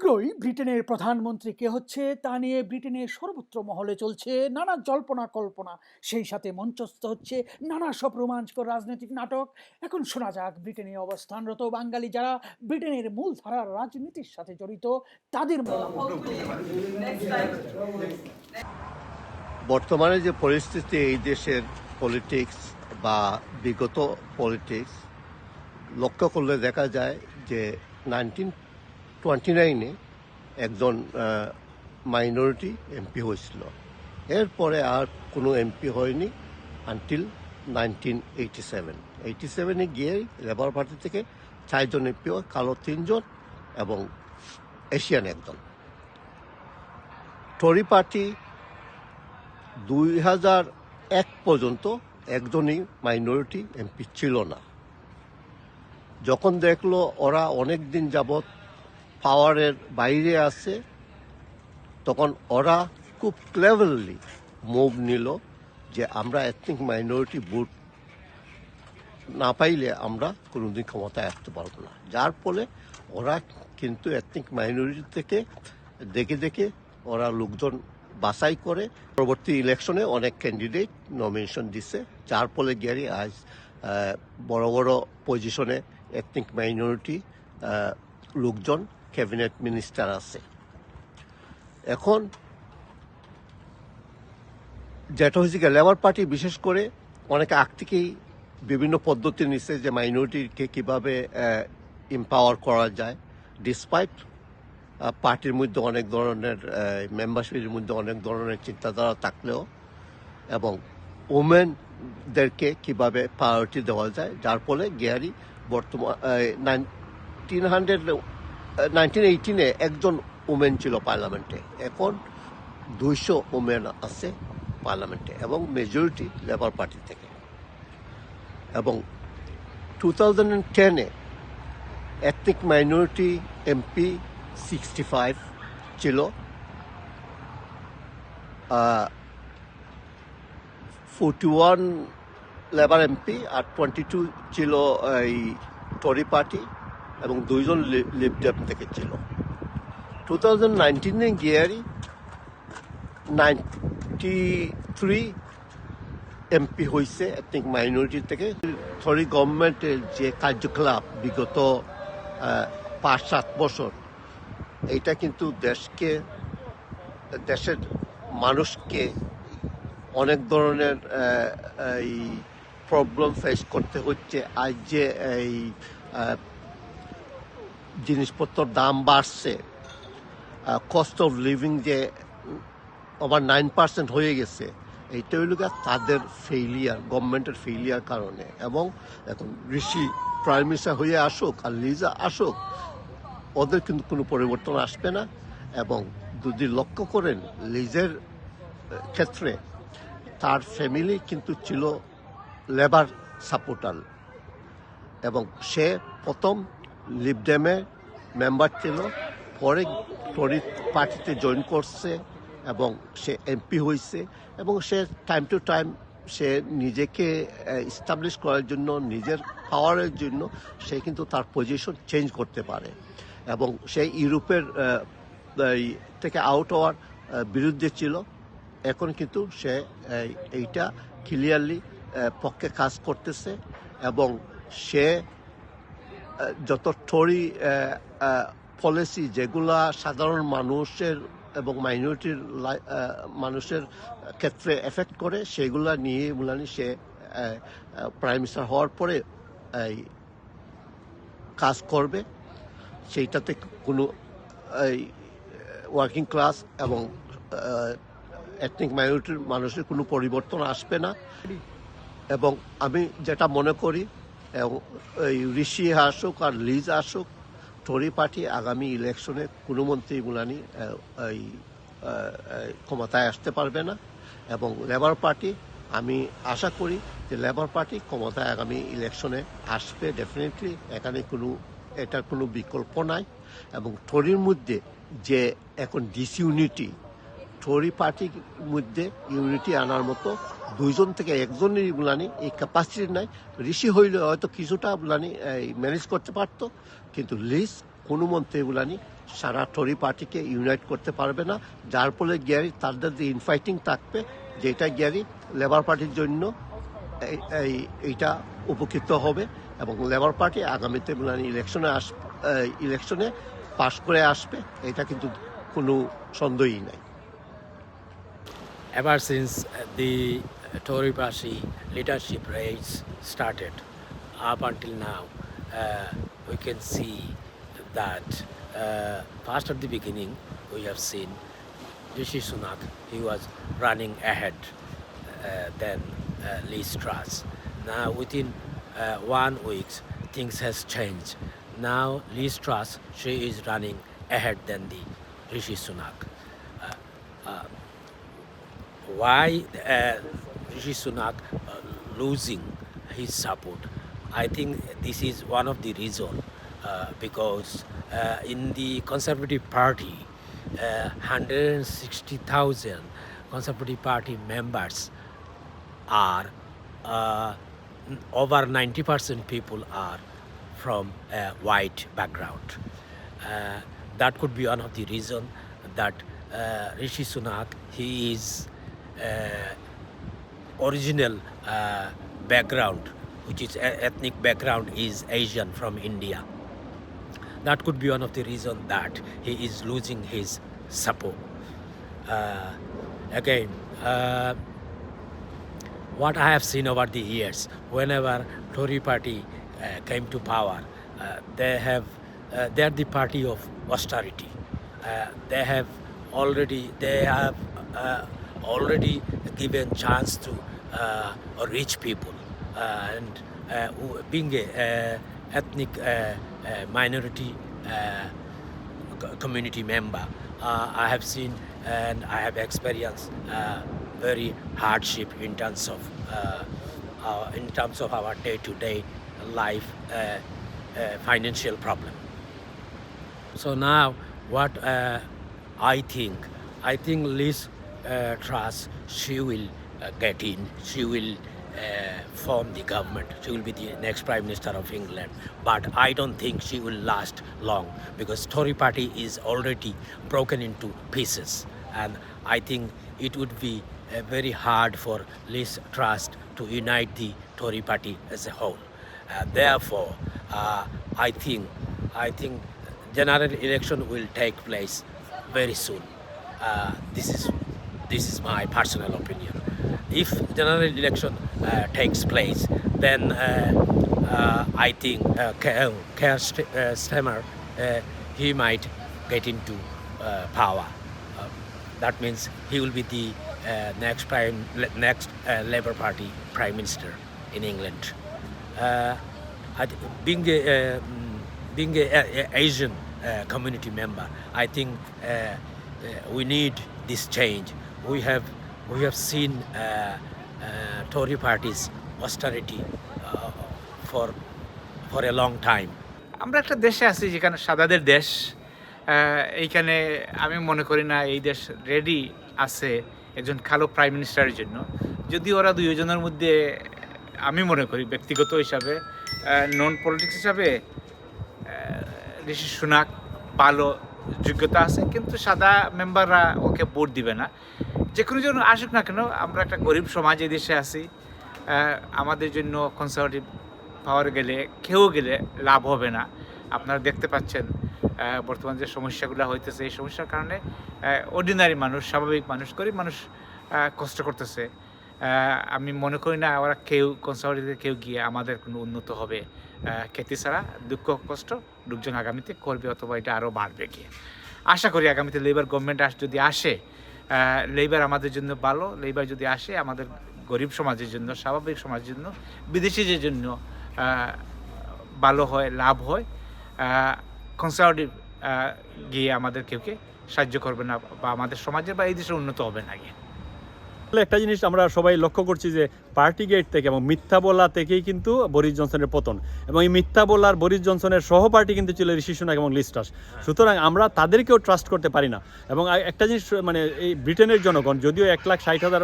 শীঘ্রই ব্রিটেনের প্রধানমন্ত্রী কে হচ্ছে তা নিয়ে ব্রিটেনের সর্বত্র মহলে চলছে নানা জল্পনা কল্পনা। সেই সাথে মঞ্চস্থ হচ্ছে নানা সব রোমাঞ্চকর রাজনৈতিক নাটক। এখন শোনা যাক ব্রিটেনে অবস্থানরত বাঙালি যারা ব্রিটেনের মূলধারার রাজনীতির সাথে জড়িত তাদের মতামত। বর্তমানে যে পরিস্থিতি এই দেশের পলিটিক্স বা বিগত পলিটিক্স লক্ষ্য করলে দেখা যায় যে 1929-এ একজন মাইনরিটি এমপি হয়েছিল। এরপরে আর কোনো এমপি হয়নি আনটিল 1987 গিয়ে লেবার পার্টি থেকে 4 জন এমপি, কালো 3 জন এবং এশিয়ান একজন। টরি পার্টি 2001 পর্যন্ত একজনই মাইনরিটি এমপি ছিল না। যখন দেখলো ওরা অনেক দিন যাবৎ পাওয়ারের বাইরে আছে, তখন ওরা খুব ক্লেভারলি মুভ নিল যে আমরা এথনিক মাইনরিটি ভোট না পাইলে আমরা কোনোদিন ক্ষমতায় আসতে পারবো না। যার ফলে ওরা কিন্তু এথনিক মাইনরিটি থেকে দেখে দেখে ওরা লোকজন বাছাই করে পরবর্তী ইলেকশনে অনেক ক্যান্ডিডেট নমিনেশন দিছে, যার ফলে গিয়ে আজ বড় বড় পজিশনে এথনিক মাইনরিটি লোকজন ক্যাবিনেট মিনিস্টার আছে। এখন যেটা হয়েছে কি, লেবার পার্টি বিশেষ করে অনেক আগ থেকেই বিভিন্ন পদ্ধতি নিচ্ছে যে মাইনরিটিকে কিভাবে এম্পাওয়ার করা যায়, ডিসপাইট পার্টির মধ্যে অনেক ধরনের মেম্বারশিপের মধ্যে অনেক ধরনের চিন্তাধারা থাকলেও, এবং ওমেনদেরকে কিভাবে প্রায়োরিটি দেওয়া যায়, যার ফলে গিয়ারি বর্তমান 1918-এ একজন ওমেন ছিল পার্লামেন্টে, এখন 200 ওমেন আছে পার্লামেন্টে এবং মেজরিটি লেবার পার্টি থেকে। এবং 2010-এ এথনিক মাইনরিটি এমপি 65 ছিল, 41 লেবার এমপি আর 22 ছিল এই টরি পার্টি এবং 2 জন লিবডেম থেকে ছিল। 2019-এ গিয়ারি 93 এমপি হয়েছে এথনিক মাইনরিটি থেকে। টরি গভর্নমেন্টের যে কার্যকলাপ বিগত 5-7 বছর, এইটা কিন্তু দেশের মানুষকে অনেক ধরনের এই প্রবলেম ফেস করতে হচ্ছে। আজ যে এই জিনিসপত্রের দাম বাড়ছে, কস্ট অফ লিভিং যে ওভার 9% হয়ে গেছে, এইটা হইল তাদের ফেইলিয়ার, গভর্নমেন্টের ফেইলিয়ার কারণে। এবং এখন ঋষি প্রাইম মিনিস্টার হয়ে আসুক আর লিজা আসুক, ওদের কিন্তু কোনো পরিবর্তন আসবে না। এবং যদি লক্ষ্য করেন লিজের ক্ষেত্রে, তার ফ্যামিলি কিন্তু ছিল লেবার সাপোর্টার এবং সে প্রথম লিবডেমের মেম্বার ছিল, পরে টরি পার্টিতে জয়েন করছে এবং সে এমপি হয়েছে। এবং সে টাইম টু টাইম সে নিজেকে এস্টাবলিশ করার জন্য, নিজের পাওয়ারের জন্য সে কিন্তু তার পজিশন চেঞ্জ করতে পারে। এবং সে ইউরোপের থেকে আউট হওয়ার বিরুদ্ধে ছিল, এখন কিন্তু সে এইটা ক্লিয়ারলি পক্ষে কাজ করতেছে। এবং সে যত টরি পলিসি যেগুলা সাধারণ মানুষের এবং মাইনরিটির মানুষের ক্ষেত্রে এফেক্ট করে, সেগুলা নিয়ে সে প্রাইম মিনিস্টার হওয়ার পরে কাজ করবে। সেইটাতে কোনো ওয়ার্কিং ক্লাস এবং এথনিক মাইনরিটির মানুষের কোনো পরিবর্তন আসবে না। এবং আমি যেটা মনে করি, ঋষি আসুক আর লিজ আসুক, টরি পার্টি আগামী ইলেকশনে কোনো মন্ত্রী এই ক্ষমতায় আসতে পারবে না। এবং লেবার পার্টি, আমি আশা করি যে লেবার পার্টি ক্ষমতায় আগামী ইলেকশনে আসবে ডেফিনেটলি, এখানে এটার কোনো বিকল্প নাই। এবং টরির মধ্যে যে এখন ডিসইউনিটি, টরি পার্টির মধ্যে ইউনিটি আনার মতো 2 জন থেকে 1 জনের এই ক্যাপাসিটি নাই। ঋষি হইলে হয়তো কিছুটা ম্যানেজ করতে পারতো, কিন্তু লিজ কোনো মন্ত্রী সারা টরি পার্টিকে ইউনাইট করতে পারবে না, যার ফলে গ্যারি তাদের যে ইনফাইটিং থাকবে, যেটা গ্যারি লেবার পার্টির জন্য এইটা উপকৃত হবে এবং লেবার পার্টি আগামীতে ইলেকশনে পাশ করে আসবে, এটা কিন্তু কোনো সন্দেহই নাই। Ever since the Tory party leadership race started up until now, we can see that first at the beginning we have seen Rishi Sunak. He was running ahead than Liz Truss. Now within 1 week things has changed. Now Liz Truss, she is running ahead than the Rishi Sunak. Why Rishi Sunak losing his support? I think this is one of the reason because in the Conservative Party, 160,000 Conservative Party members are over 90% people are from a white background. That could be one of the reason that Rishi Sunak, he is original background, which is ethnic background, is Asian from India. That could be one of the reason that he is losing his support. Again, what I have seen over the years, whenever Tory party came to power, they are the party of austerity. They have already given chance to rich people, and being a ethnic minority community member, I have seen and I have experienced very hardship in terms of our day-to-day life, financial problem. So now what I think Liz Truss, she will get in, she will form the government, she will be the next Prime Minister of England, but I don't think she will last long because Tory party is already broken into pieces, and I think it would be very hard for Liz Truss to unite the Tory party as a whole. Therefore, I think general election will take place very soon. This is my personal opinion. If general election takes place, then I think Keir Starmer, he might get into power. That means he will be the next Labour Party Prime Minister in England. Being a Asian community member, I think we need this change. We have seen Tory party's austerity for a long time. আমরা একটা দেশে আছি যেখানে সাদাদের দেশ। এইখানে আমি মনে করি না এই দেশ রেডি আছে একজন কালো প্রাইম মিনিস্টারের জন্য। যদি ওরা দুইজনের মধ্যে আমি মনে করি ব্যক্তিগত হিসাবে, নন পলিটিক্স হিসাবে ঋষি সুনাক ভালো যোগ্যতা আছে, কিন্তু সাদা মেম্বাররা ওকে ভোট দিবে না। যে কোনো জন আসুক না কেন, আমরা একটা গরিব সমাজ এই দেশে আছি। আমাদের জন্য কনজারভেটিভ পাওয়ার গেলে কেউ গেলে লাভ হবে না। আপনারা দেখতে পাচ্ছেন বর্তমান যে সমস্যাগুলো হইতেছে, এই সমস্যার কারণে অর্ডিনারি মানুষ, স্বাভাবিক মানুষ, গরিব মানুষ কষ্ট করতেছে। আমি মনে করি না ওরা কেউ কনজারভেটিভ কেউ গিয়ে আমাদের কোনো উন্নত হবে। খ্যাতি ছাড়া দুঃখ কষ্ট লোকজন আগামীতে করবে, অথবা এটা আরও বাড়বে গিয়ে। আশা করি আগামীতে লেবার গভর্নমেন্ট যদি আসে, লেবার আমাদের জন্য ভালো। লেবার যদি আসে আমাদের গরিব সমাজের জন্য, স্বাভাবিক সমাজের জন্য, বিদেশিদের জন্য ভালো হয়, লাভ হয়। কনজারভেটিভ গিয়ে আমাদের কেউকে সাহায্য করবে না, বা আমাদের সমাজের বা এই দেশের উন্নত হবে না গিয়ে। একটা জিনিস আমরা সবাই লক্ষ্য করছি যে পার্টি গেট থেকে এবং মিথ্যা বলা থেকেই কিন্তু বরিস জনসনের পতন, এবং এই মিথ্যা বলার বরিস জনসনের সহপাঠী কিন্তু ছিল ঋষি সুনাক এবং লিজ ট্রাস। সুতরাং আমরা তাদেরকেও ট্রাস্ট করতে পারি না। এবং একটা জিনিস মানে এই ব্রিটেনের জনগণ যদিও 1,60,000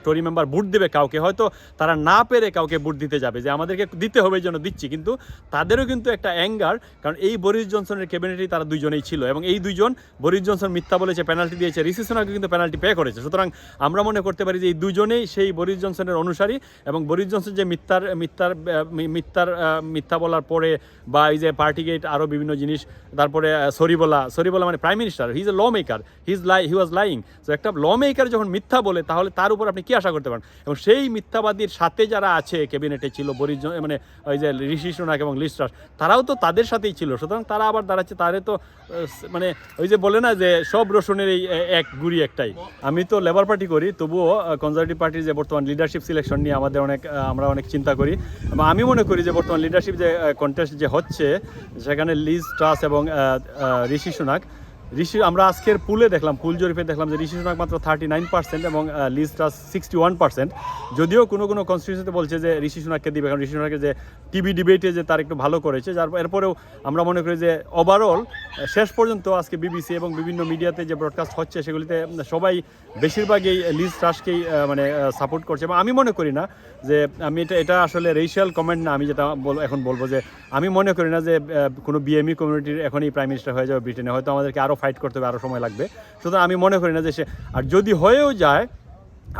টরি মেম্বার ভোট দেবে কাউকে, হয়তো তারা না পেরে কাউকে ভোট দিতে যাবে যে আমাদেরকে দিতে হবে এই জন্য দিচ্ছি, কিন্তু তাদেরও কিন্তু একটা অ্যাঙ্গার, কারণ এই বরিস জনসনের ক্যাবিনেটেই তারা দুইজনেই ছিল এবং এই দুইজন বরিস জনসন মিথ্যা বলেছে, পেনাল্টি দিয়েছে, ঋষি সুনাকও কিন্তু পেনাল্টি পে করেছে। সুতরাং আমরা মনে করতে পারি যে এই দুজনেই সেই বরিস জনসনের অনুসারী, এবং বরিস জনসন যে মিথ্যা বলার পরে বা এই যে পার্টি গেট আরও বিভিন্ন জিনিস, তারপরে সরি বলা মানে prime minister, he is a lawmaker, he was lying. তো একটা ল মেকার যখন মিথ্যা বলে তাহলে তার উপর আপনি কি আশা করতে পারেন? এবং সেই মিথ্যাবাদীর সাথে যারা আছে ক্যাবিনেটে ছিল মানে ওই যে ঋষি সুনাক এবং লিজ ট্রাস, তারাও তো তাদের সাথেই ছিল। সুতরাং তারা আবার দাঁড়াচ্ছে, তারে তো মানে ওই যে বলে না যে সব রসুনের এই এক গুড়ি একটাই। আমি তো লেবার পার্টি করি, তবুও কনজারভেটিভ পার্টির যে বর্তমান লিডারশিপ সিলেকশন নিয়ে আমরা অনেক চিন্তা করি, এবং আমি মনে করি যে বর্তমান লিডারশিপ যে কন্টেস্ট যে হচ্ছে সেখানে লিজ ট্রাস এবং ঋষি সুনাক, আমরা আজকের পুলে দেখলাম, পুল জরিপে দেখলাম যে ঋষি সুনাক মাত্র 39% এবং লিজ ট্রাস 61%। যদিও কোনো কনস্টিটিউশনতে বলছে যে ঋষি সুনাককে দিবে, কারণ ঋষি সুনাকের যে টিভি ডিবেটে যে তার একটু ভালো করেছে, এরপরেও আমরা মনে করি যে ওভারঅল শেষ পর্যন্ত আজকে বিবিসি এবং বিভিন্ন মিডিয়াতে যে ব্রডকাস্ট হচ্ছে সেগুলিতে সবাই বেশিরভাগই লিজ ট্রাসকেই মানে সাপোর্ট করছে। এবং আমি মনে করি না যে এটা আসলে রেশিয়াল কমেন্ট না, আমি যেটা এখন বলবো যে আমি মনে করি না যে কোনো বিএমই কমিউনিটির এখনই প্রাইম মিনিস্টার হয়ে যাবে ব্রিটেনে, হয়তো আমাদেরকে আরও ফাইট করতে হবে, আরও সময় লাগবে। সুতরাং আমি মনে করি না যে আর যদি হয়েও যায়,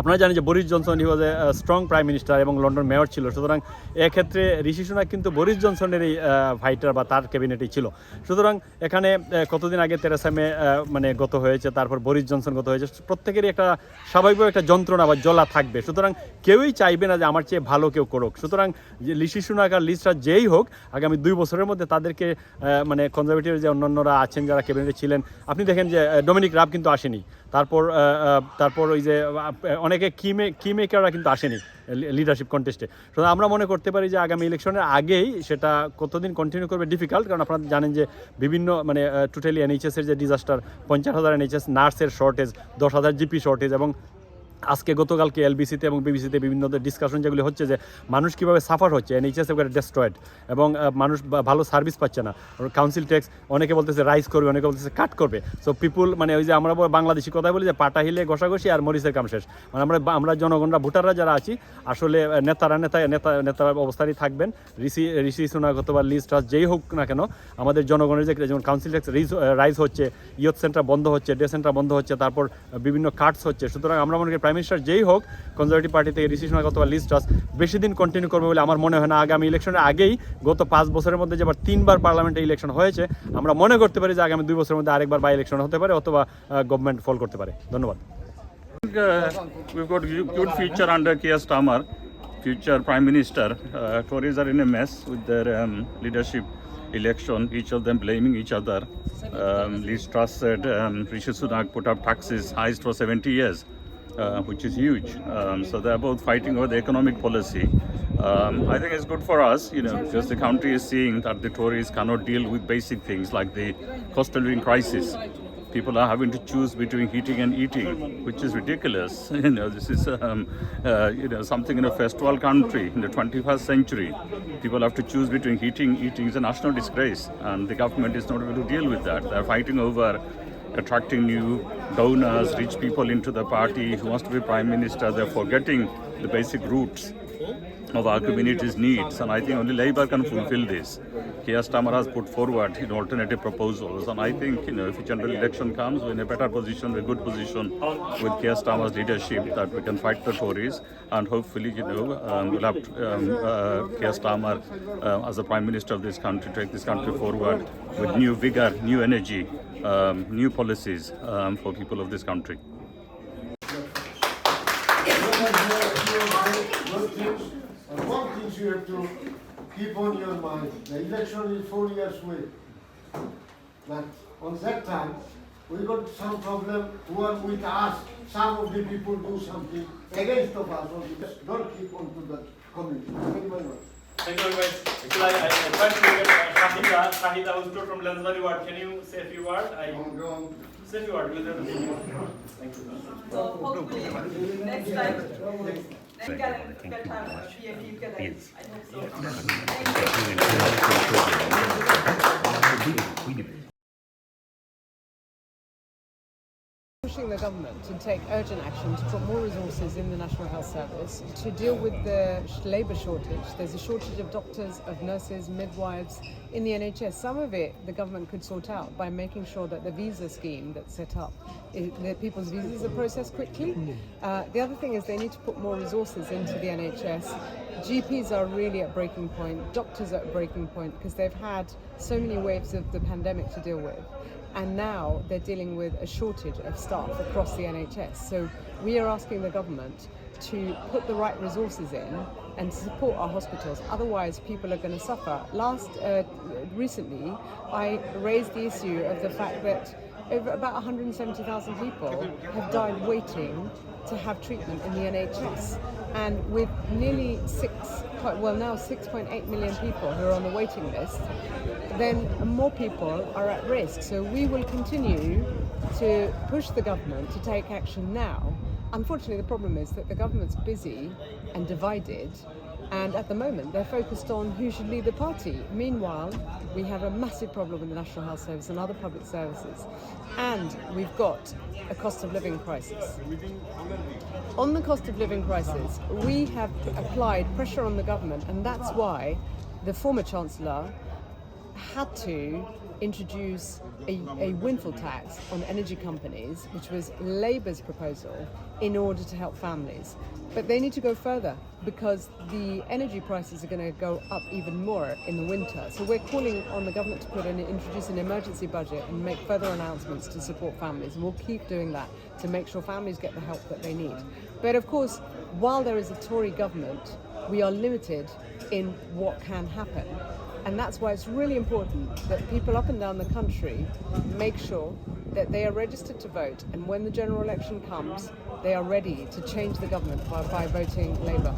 আপনারা জানেন যে Boris Johnson he was a strong prime minister এবং লন্ডন মেয়র ছিল। সুতরাং এক্ষেত্রে ঋষি সুনাক কিন্তু বরিস জনসনের এই ফাইটার বা তার ক্যাবিনেটেই ছিল। সুতরাং এখানে কতদিন আগে তেরেসা মে মানে গত হয়েছে, তারপর বরিস জনসন গত হয়েছে, প্রত্যেকেরই একটা স্বাভাবিকভাবে একটা যন্ত্রণা বা জ্বলা থাকবে। সুতরাং কেউই চাইবে না যে আমার চেয়ে ভালো কেউ করুক। সুতরাং যে ঋষি সুনাক আর লিজ ট্রাস যেই হোক, আগামী 2 বছরের মধ্যে তাদেরকে মানে কনজারভেটিভ যে অন্যান্যরা আছেন যারা ক্যাবিনেটে ছিলেন, আপনি দেখেন যে ডমিনিক রাব কিন্তু আসেনি, তারপর ওই যে অনেকে কি মেকাররা কিন্তু আসেনি লিডারশিপ কন্টেস্টে। সুতরাং আমরা মনে করতে পারি যে আগামী ইলেকশনের আগেই সেটা কতদিন কন্টিনিউ করবে ডিফিকাল্ট, কারণ আপনারা জানেন যে বিভিন্ন মানে টোটালি এনএইচএসের যে ডিজাস্টার, 50,000 এনএইচএস নার্সের শর্টেজ, 10,000 জিপি শর্টেজ, এবং আজকে গতকালকে এলবিসিতে এবং বিবিসিতে বিভিন্ন ডিসকাশন যেগুলি হচ্ছে যে মানুষ কীভাবে সাফার হচ্ছে, এনএইচএস একেবারে ডেস্ট্রয়েড এবং মানুষ ভালো সার্ভিস পাচ্ছে না। কাউন্সিল ট্যাক্স অনেকে বলতেছে রাইজ করবে, অনেকে বলতেছে কাট করবে। সো পিপুল মানে ওই যে আমরা বাংলাদেশি কথা বলি যে পাটা হিলে ঘষাঘষি আর মরিচের কাম শেষ। মানে আমরা জনগণরা ভোটাররা যারা আছি আসলে নেতারা অবস্থারই থাকবেন। ঋষি সুনাক অথবা লিজ ট্রাস যেই হোক না কেন, আমাদের জনগণের যে যেমন কাউন্সিল ট্যাক্স রাইজ হচ্ছে, ইয়থ সেন্টার বন্ধ হচ্ছে, ডে সেন্টার বন্ধ হচ্ছে, তারপর বিভিন্ন কাটস হচ্ছে। সুতরাং আমরা মনে করি প্রাইম মিনিস্টার যেই হোক, কনজারভেটিভ পার্টি থেকে ঋষি সুনাক অথবা লিজ ট্রাস বেশি দিন কন্টিনিউ করবে বলে আমার মনে হয় না। আগামী ইলেকশনের আগেই গত 5 বছরের মধ্যে যেবার 3বার পার্লামেন্টে ইলেকশন হয়েছে, আমরা মনে করতে পারি যে আগামী 2 বছরের মধ্যে আরেকবার বাই ইলেকশন হতে পারে অথবা গভর্নমেন্ট ফল করতে পারে। ধন্যবাদ। We've got good future under Keir Starmer, future Prime Minister. Tories are in a mess with their leadership election, each of them blaming each other. Liz Truss said Rishi Sunak put up taxes highest for 70 years, which is huge. So they're both fighting over the economic policy. I think it's good for us, because the country is seeing that the Tories cannot deal with basic things like the cost of living crisis. People are having to choose between heating and eating, which is ridiculous. This is something in a first world country in the 21st century. People have to choose between heating, eating. Is a national disgrace, and the government is not able to deal with that. They're fighting over attracting new donors, rich people into the party who wants to be prime minister. They're forgetting the basic roots of our community's needs, and I think only Labour can fulfill this. Keir Starmer has put forward alternative proposals, and I think if a general election comes, we're in a better position, a good position with Keir Starmer's leadership, that we can fight the Tories, and hopefully we'll have Keir Starmer as the Prime Minister of this country, take this country forward with new vigour, new energy, new policies for people of this country. One thing you have to keep on your mind, the election is 4 years away. But on that time, we got some problem who are with us. Some of the people do something against of us. Don't keep on to the community. Thank you very much. Thank you very much. Actually, I tried to get Shahida, who's from Lansbury Ward. Can you say a few words? Say a few words. Thank you. So hopefully next time we can have a VIP together. I hope so. Thank you. Pushing the government to take urgent action to put more resources in the National Health Service to deal with the labour shortage. There's a shortage of doctors, of nurses, midwives in the NHS. Some of it the government could sort out by making sure that the visa scheme that's set up, that people's visas are processed quickly. The other thing is they need to put more resources into the NHS. GPs are really at breaking point, doctors are at breaking point because they've had so many waves of the pandemic to deal with. And now they're dealing with a shortage of staff across the NHS. So we are asking the government to put the right resources in and to support our hospitals. Otherwise, people are going to suffer. Recently, I raised the issue of the fact that over about 170,000 people have died waiting to have treatment in the NHS. And with nearly 6.8 million people who are on the waiting list, then more people are at risk. So we will continue to push the government to take action now. Unfortunately, the problem is that the government's busy and divided, and at the moment they're focused on who should lead the party. Meanwhile, we have a massive problem with the National Health Service and other public services, and we've got a cost of living crisis. On the cost of living crisis, we have applied pressure on the government, and that's why the former Chancellor had to introduce a windfall tax on energy companies, which was Labour's proposal, in order to help families. But they need to go further because the energy prices are going to go up even more in the winter. So we're calling on the government to introduce an emergency budget and make further announcements to support families. And we'll keep doing that to make sure families get the help that they need. But of course, while there is a Tory government, we are limited in what can happen. And that's why it's really important that people up and down the country make sure that they are registered to vote, and when the general election comes, they are ready to change the government by voting Labour.